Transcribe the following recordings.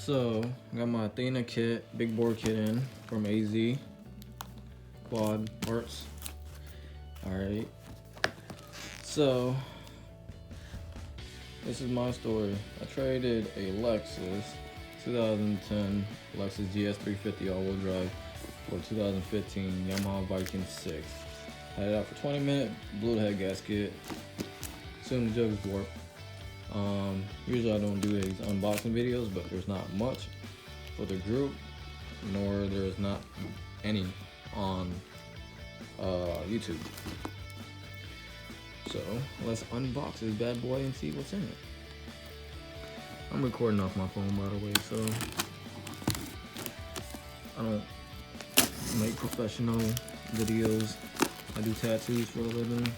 So, I got my Athena kit, big bore kit in from AZ Quad Parts. Alright. So, this is my story. I traded a Lexus 2010 Lexus GS350 all-wheel drive for 2015 Yamaha Viking 6. Had it out for 20 minutes, blew the head gasket, assumed the jug is warped. Usually I don't do these unboxing videos, but there's not much for the group, nor there's not any on YouTube. So let's unbox this bad boy and see what's in it. I'm recording off my phone, by the way, so I don't make professional videos. I do tattoos for a living.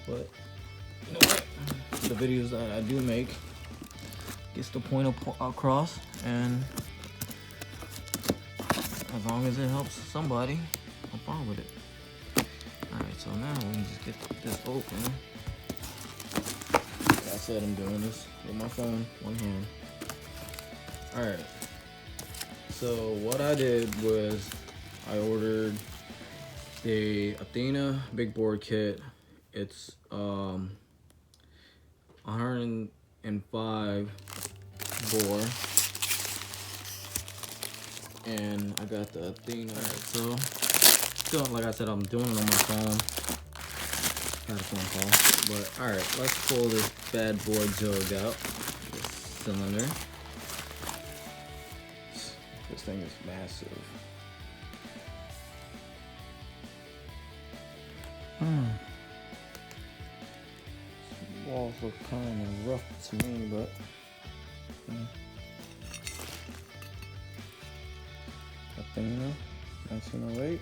But you know what? The videos that I do make gets the point across, and as long as it helps somebody, I'm fine with it. Alright, so now we can just get this open. Like I said, I'm doing this with my phone, one hand. Alright. So what I did was I ordered the Athena big bore kit. It's 105 bore, and I got the Athena. Alright, so still, like I said, I'm doing it on my phone. Had a phone call, but alright, let's pull this bad boy jug out. This cylinder. This thing is massive. Walls look kind of rough to me, but Athena, 1908.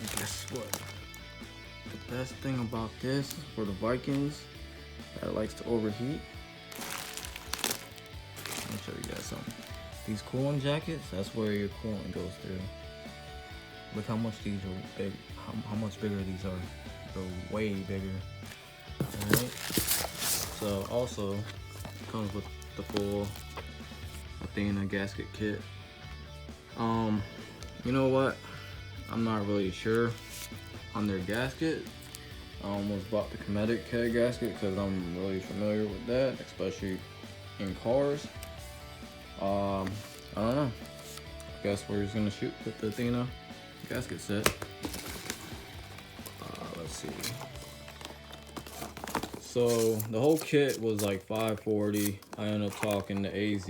And guess what? The best thing about this for the Vikings that likes to overheat. Let me show you guys something. These cooling jackets, that's where your coolant goes through. Look how much these are big. How much bigger these are. They're way bigger. Alright. So also comes with the full Athena gasket kit. You know what? I'm not really sure on their gasket. I almost bought the Kinetic head gasket because I'm really familiar with that, especially in cars. I don't know. I guess we're just gonna shoot with the Athena gasket set. Let's see. So the whole kit was like $540. I ended up talking to AZ.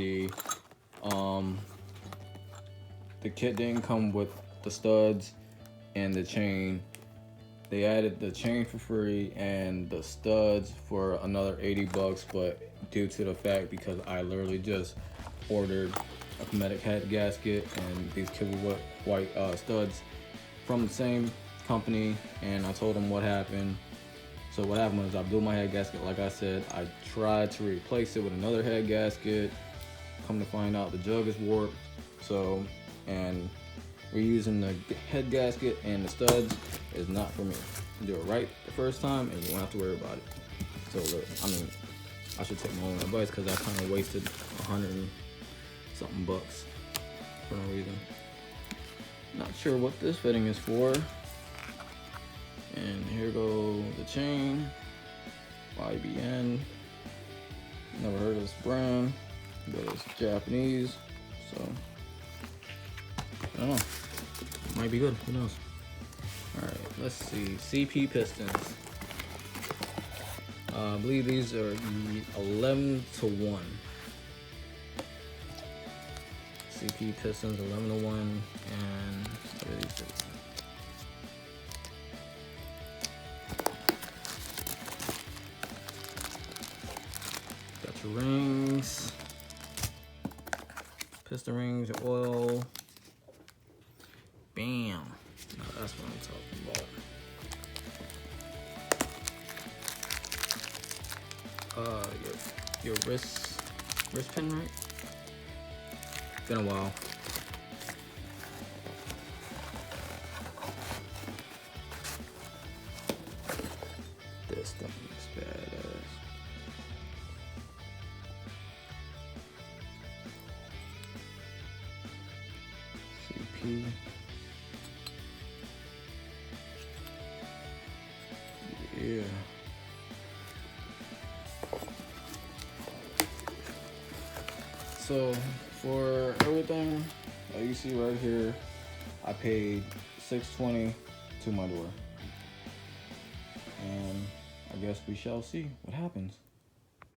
The kit didn't come with the studs and the chain. They added the chain for free and the studs for another 80 bucks, but due to the fact because I literally just ordered a Kinetic head gasket and these Kibble white studs from the same company, and I told them what happened. So what happened was I blew my head gasket. Like I said, I tried to replace it with another head gasket. Come to find out the jug is warped. So, and reusing the head gasket and the studs is not for me. You do it right the first time and you won't have to worry about it. So look, I mean, I should take my own advice because I kind of wasted 100 and something bucks for no reason. Not sure what this fitting is for. And here go the chain, YBN. Never heard of this brand, but it's Japanese, so I don't know. Might be good, who knows? All right, let's see. CP pistons. I believe these are 11-to-1. CP pistons 11-to-1, and what are these? Rings, piston rings, your oil. Bam. Now that's what I'm talking about. Your wrist pin, right? Been a while. 2. Yeah. So for everything that you see right here, I paid $620 to my door. And I guess we shall see what happens.